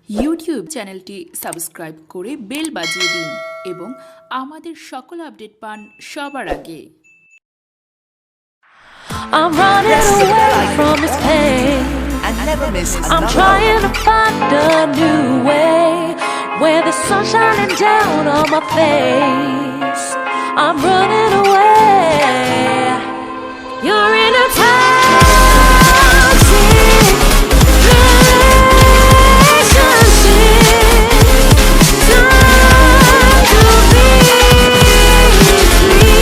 YouTube চ্যানেলটি subscribe করে bell বাজিয়ে দিন এবং আমাদের সকল আপডেট পান সবার আগে। I'm running away from this pain and never miss I'm another. trying to find a new way where the sun's shining down on my face. I'm running away. You're in a toxic relationship. Time to be free.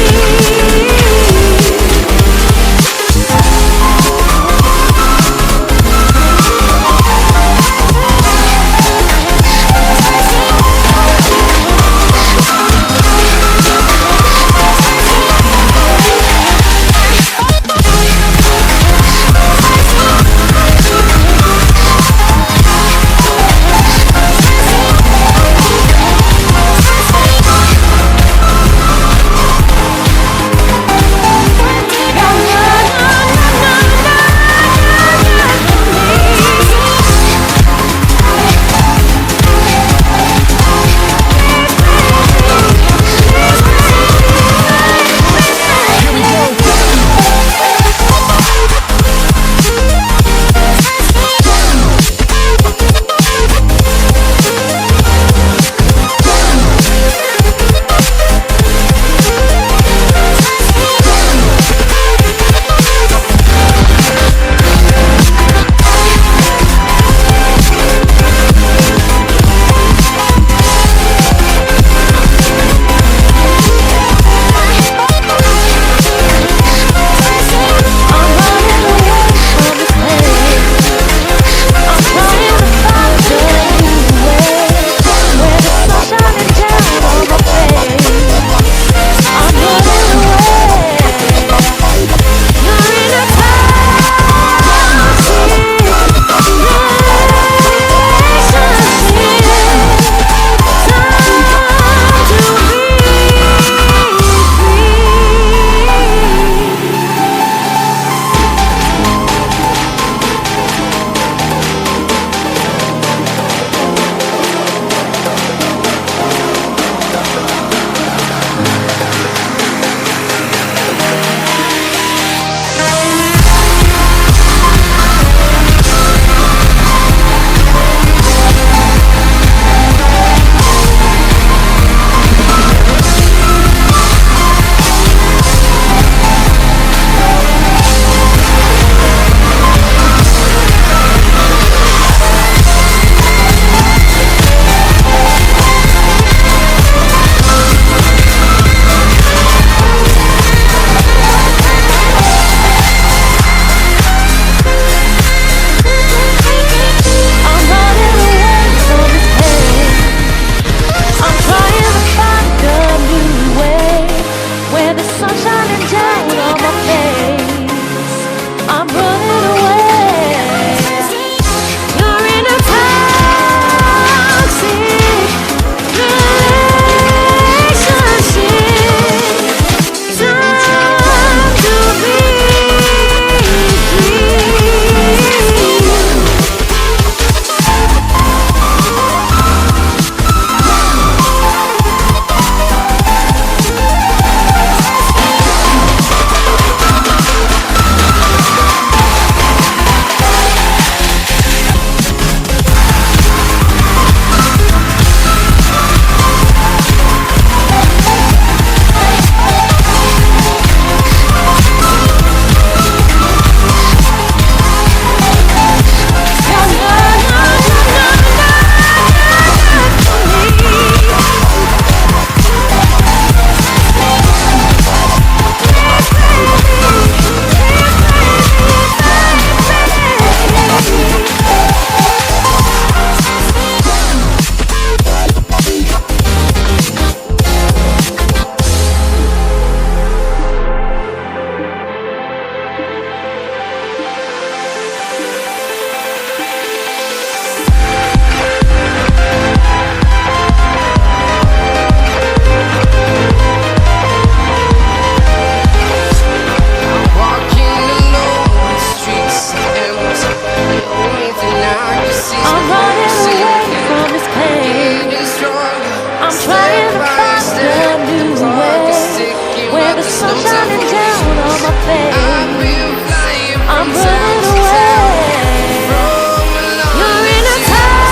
sun no time shining for down me. on my face. I've been flying I'm from town running to town, away. from You're London in a to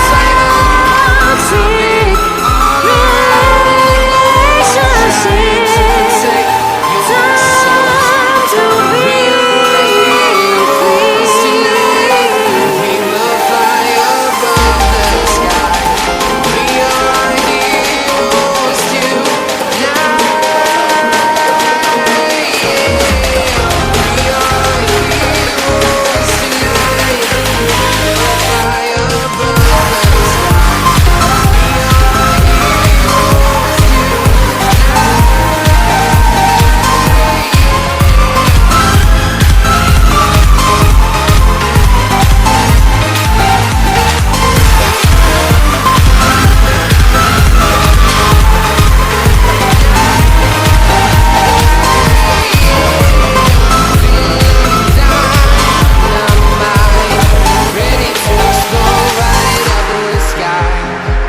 Taiwan. toxic All around the globe, trying to relationship. protect your soul. Time to be We are heroes tonight. We free. will fly above the sky. We are heroes tonight. We are heroes tonight. We will fly above the sky. We are heroes ready to explode right up in the sky.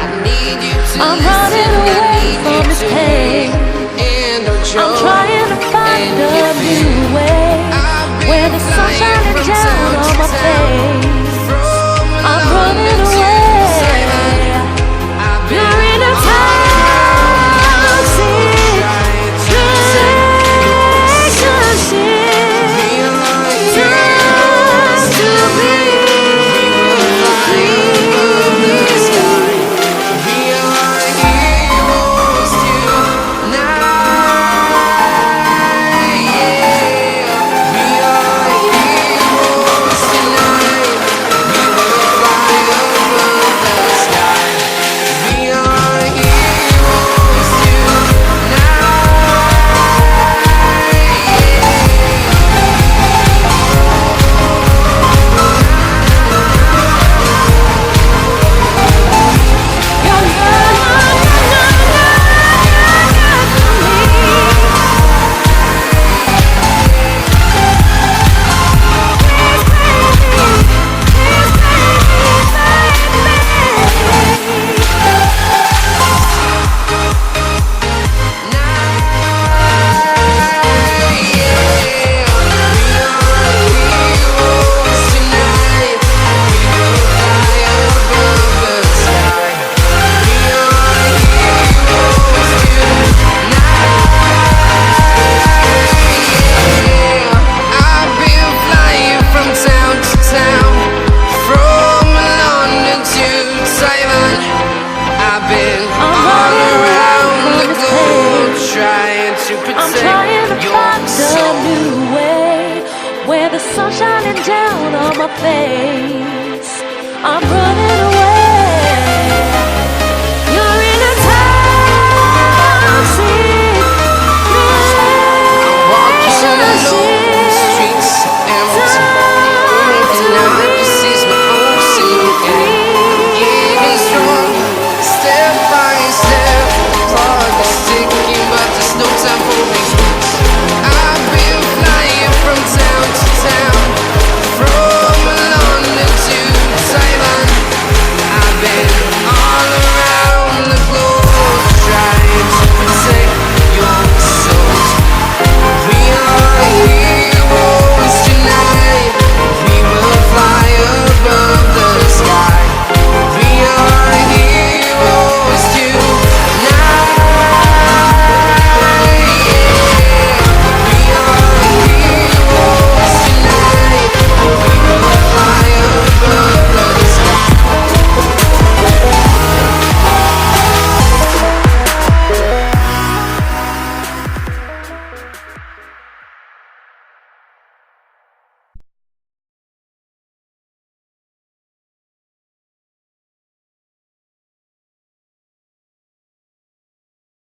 I need you to I'm listen. running I away need from you this to pain. and don't I'm choke. trying to find And a you feel new way I've where been the sun's flying shining from down town on to my town, face. from I'm London running to away. Taiwan. I've been You're in a all around the globe, toxic trying to protect your soul. We relationship. are Time heroes to be tonight. We will fly above the sky. free. We are heroes tonight. Yeah. We are heroes tonight. We will fly above the sky. We are heroes Your love for me. I've been flying from town to town, from London to Taiwan. I've been I'm all running away around from the this globe, pain. trying to I'm trying protect to your find a soul. new way where the sun's shining down on my face. I'm running away.